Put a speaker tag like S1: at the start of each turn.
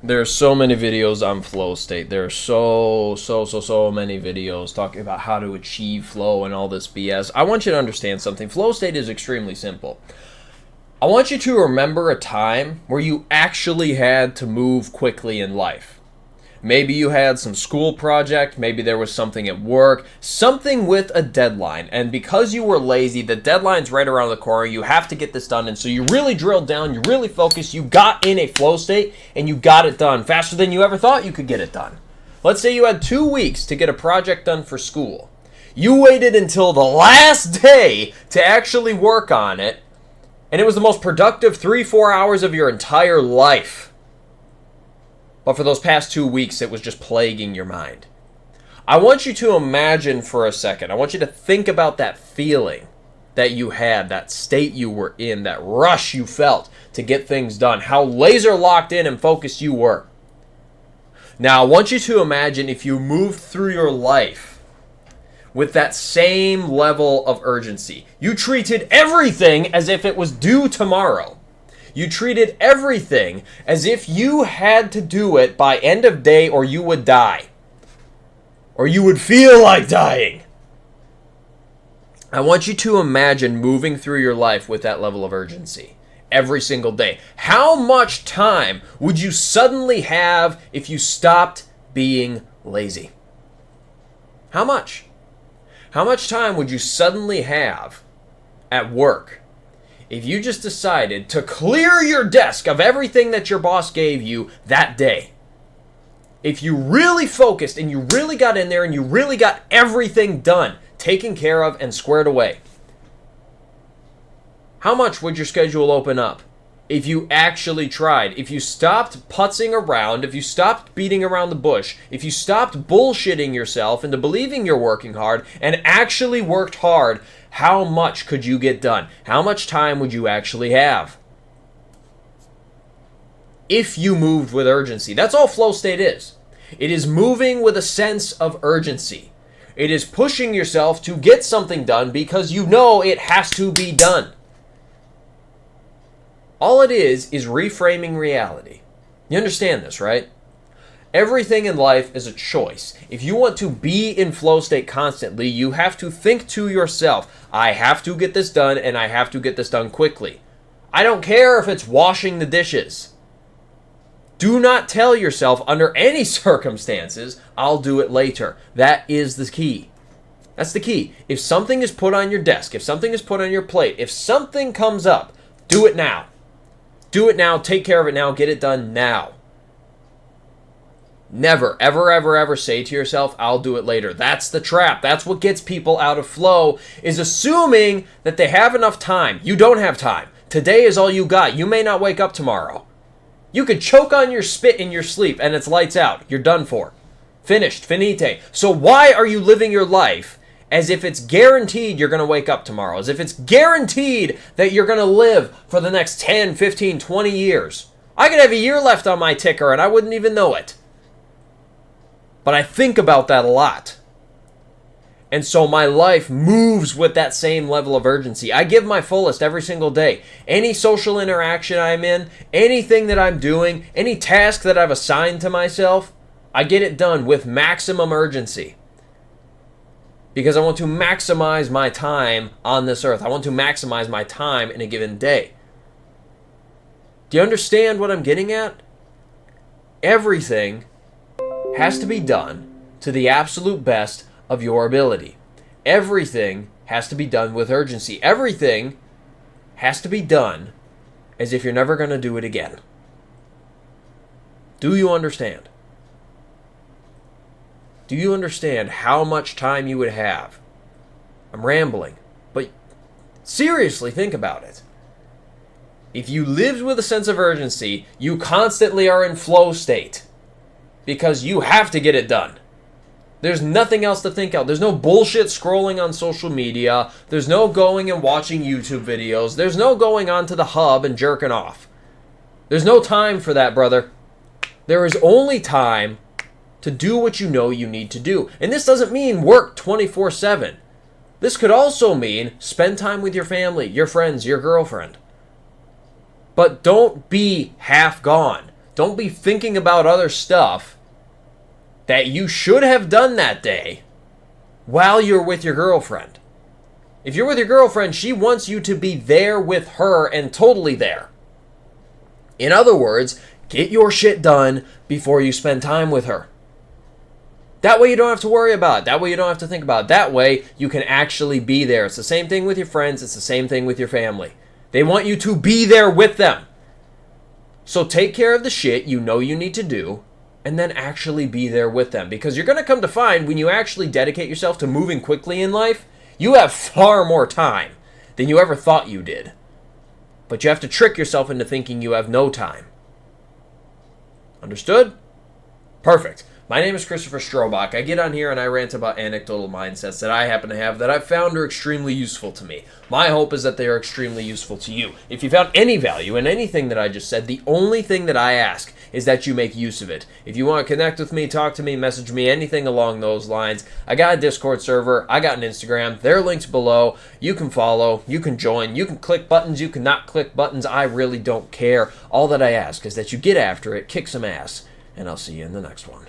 S1: There's so many videos on flow state. There are so many videos talking about how to achieve flow and all this BS. I want you to understand something. Flow state is extremely simple. I want you to remember a time where you actually had to move quickly in life. Maybe you had some school project, maybe there was something at work, something with a deadline, and because you were lazy, the deadline's right around the corner, you have to get this done, and so you really drilled down, you really focused, you got in a flow state, and you got it done faster than you ever thought you could get it done. Let's say you had 2 weeks to get a project done for school. You waited until the last day to actually work on it, and it was the most productive 3-4 hours of your entire life. But for those past 2 weeks, it was just plaguing your mind. I want you to imagine for a second. I want you to think about that feeling that you had, that state you were in, that rush you felt to get things done, how laser locked in and focused you were. Now, I want you to imagine if you moved through your life with that same level of urgency. You treated everything as if it was due tomorrow. You treated everything as if you had to do it by end of day or you would die. Or you would feel like dying. I want you to imagine moving through your life with that level of urgency every single day. How much time would you suddenly have if you stopped being lazy? How much? How much time would you suddenly have at work if you just decided to clear your desk of everything that your boss gave you that day? If you really focused and you really got in there and you really got everything done, taken care of, and squared away, how much would your schedule open up if you actually tried? If you stopped putzing around, if you stopped beating around the bush, if you stopped bullshitting yourself into believing you're working hard and actually worked hard, how much could you get done? How much time would you actually have? If you moved with urgency. That's all flow state is. It is moving with a sense of urgency. It is pushing yourself to get something done because you know it has to be done. All it is reframing reality. You understand this, right? Everything in life is a choice. If you want to be in flow state constantly, you have to think to yourself, I have to get this done and I have to get this done quickly. I don't care if it's washing the dishes. Do not tell yourself under any circumstances, I'll do it later. That is the key. That's the key. If something is put on your desk, if something is put on your plate, if something comes up, do it now. Do it now, take care of it now, get it done now. Never, ever say to yourself, I'll do it later. That's the trap. That's what gets people out of flow, is assuming that they have enough time. You don't have time. Today is all you got. You may not wake up tomorrow. You could choke on your spit in your sleep and it's lights out. You're done for. Finished. Finite. So why are you living your life as if it's guaranteed you're going to wake up tomorrow? As if it's guaranteed that you're going to live for the next 10, 15, 20 years? I could have a year left on my ticker and I wouldn't even know it. But I think about that a lot. And so my life moves with that same level of urgency. I give my fullest every single day. Any social interaction I'm in, anything that I'm doing, any task that I've assigned to myself, I get it done with maximum urgency. Because I want to maximize my time on this earth. I want to maximize my time in a given day. Do you understand what I'm getting at? Everything has to be done to the absolute best of your ability. Everything has to be done with urgency. Everything has to be done as if you're never going to do it again. Do you understand? Do you understand how much time you would have? I'm rambling, but seriously think about it. If you lived with a sense of urgency, you constantly are in flow state because you have to get it done. There's nothing else to think out. There's no bullshit scrolling on social media. There's no going and watching YouTube videos. There's no going onto the hub and jerking off. There's no time for that, brother. There is only time to do what you know you need to do. And this doesn't mean work 24/7. This could also mean spend time with your family, your friends, your girlfriend. But don't be half gone. Don't be thinking about other stuff that you should have done that day while you're with your girlfriend. If you're with your girlfriend, she wants you to be there with her and totally there. In other words, get your shit done before you spend time with her. That way you don't have to worry about it. That way you don't have to think about it. That way you can actually be there. It's the same thing with your friends. It's the same thing with your family. They want you to be there with them. So take care of the shit you know you need to do and then actually be there with them. Because you're going to come to find when you actually dedicate yourself to moving quickly in life, you have far more time than you ever thought you did. But you have to trick yourself into thinking you have no time. Understood? Perfect. My name is Christopher Strobach. I get on here and I rant about anecdotal mindsets that I happen to have that I've found are extremely useful to me. My hope is that they are extremely useful to you. If you found any value in anything that I just said, the only thing that I ask is that you make use of it. If you want to connect with me, talk to me, message me, anything along those lines, I got a Discord server, I got an Instagram, there are links below. You can follow, you can join, you can click buttons, you can not click buttons. I really don't care. All that I ask is that you get after it, kick some ass, and I'll see you in the next one.